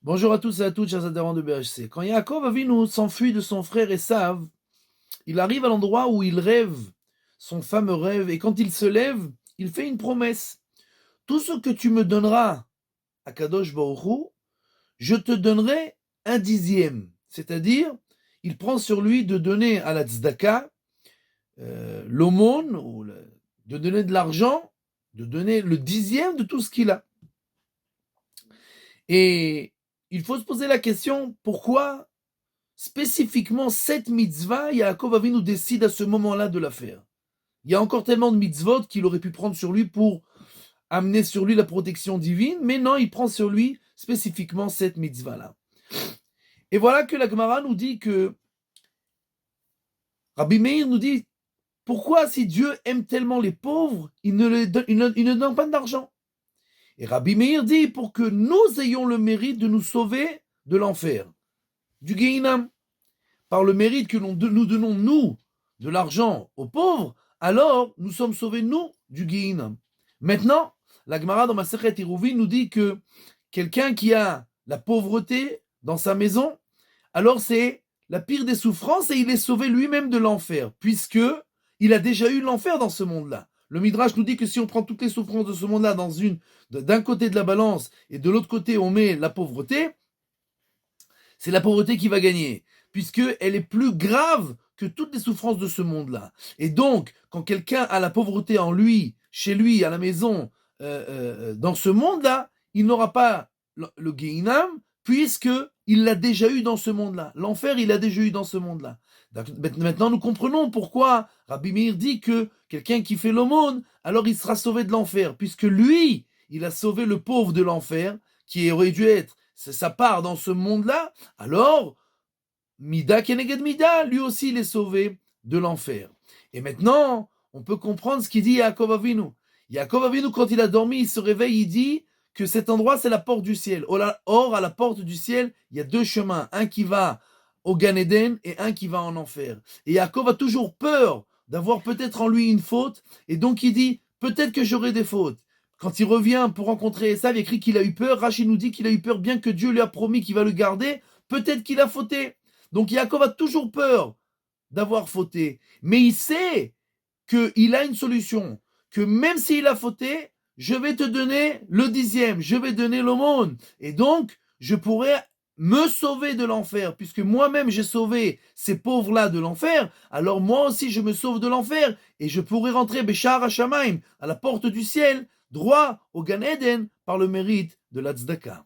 Bonjour à tous et à toutes, chers adhérents de BHC. Quand Yaakov Avinu s'enfuit de son frère Esav, il arrive à l'endroit où il rêve, son fameux rêve, et quand il se lève, il fait une promesse. Tout ce que tu me donneras à Kadosh Baruch Hu, je te donnerai un dixième. C'est-à-dire, il prend sur lui de donner à la tzedaka l'aumône, de donner de l'argent, de donner le dixième de tout ce qu'il a. Et il faut se poser la question, pourquoi spécifiquement cette mitzvah, Yaakov Avinu décide à ce moment-là de la faire. Il y a encore tellement de mitzvot qu'il aurait pu prendre sur lui pour amener sur lui la protection divine, mais non, il prend sur lui spécifiquement cette mitzvah-là. Et voilà que la Gemara nous dit que Rabbi Meir nous dit pourquoi si Dieu aime tellement les pauvres, il ne donne pas d'argent. Et Rabbi Meir dit pour que nous ayons le mérite de nous sauver de l'enfer, du Gehinam. Par le mérite que nous donnons, nous, de l'argent aux pauvres, alors nous sommes sauvés, nous, du Gehinam. Maintenant, la Gemara dans Masechet Eruvin nous dit que quelqu'un qui a la pauvreté dans sa maison, alors c'est la pire des souffrances et il est sauvé lui-même de l'enfer, puisque il a déjà eu l'enfer dans ce monde-là. Le Midrash nous dit que si on prend toutes les souffrances de ce monde-là d'un côté de la balance et de l'autre côté on met la pauvreté, c'est la pauvreté qui va gagner, puisqu'elle est plus grave que toutes les souffrances de ce monde-là. Et donc, quand quelqu'un a la pauvreté en lui, chez lui, à la maison, dans ce monde-là, il n'aura pas le Gehinam, puisqu'il l'a déjà eu dans ce monde-là. L'enfer, il l'a déjà eu dans ce monde-là. Maintenant, nous comprenons pourquoi Rabbi Meir dit que quelqu'un qui fait l'aumône, alors il sera sauvé de l'enfer, puisque lui, il a sauvé le pauvre de l'enfer, qui aurait dû être sa part dans ce monde-là, alors Mida Keneged Mida, lui aussi il est sauvé de l'enfer. Et maintenant, on peut comprendre ce qu'il dit Yaakov Avinu. Yaakov Avinu, quand il a dormi, il se réveille, il dit que cet endroit, c'est la porte du ciel. Or, à la porte du ciel, il y a deux chemins, un qui va au Gan Eden et un qui va en enfer. Et Yaakov a toujours peur d'avoir peut-être en lui une faute, et donc il dit, peut-être que j'aurai des fautes. Quand il revient pour rencontrer Esav, il écrit qu'il a eu peur. Rachid nous dit qu'il a eu peur, bien que Dieu lui a promis qu'il va le garder. Peut-être qu'il a fauté. Donc Yaakov a toujours peur d'avoir fauté. Mais il sait qu'il a une solution. Que même s'il a fauté, je vais te donner le dixième. Je vais donner l'aumône. Et donc, je pourrai me sauver de l'enfer. Puisque moi-même, j'ai sauvé ces pauvres-là de l'enfer. Alors moi aussi, je me sauve de l'enfer. Et je pourrai rentrer Béchar Hashamaim, à la porte du ciel, droit au Gan Eden par le mérite de la tzedaka.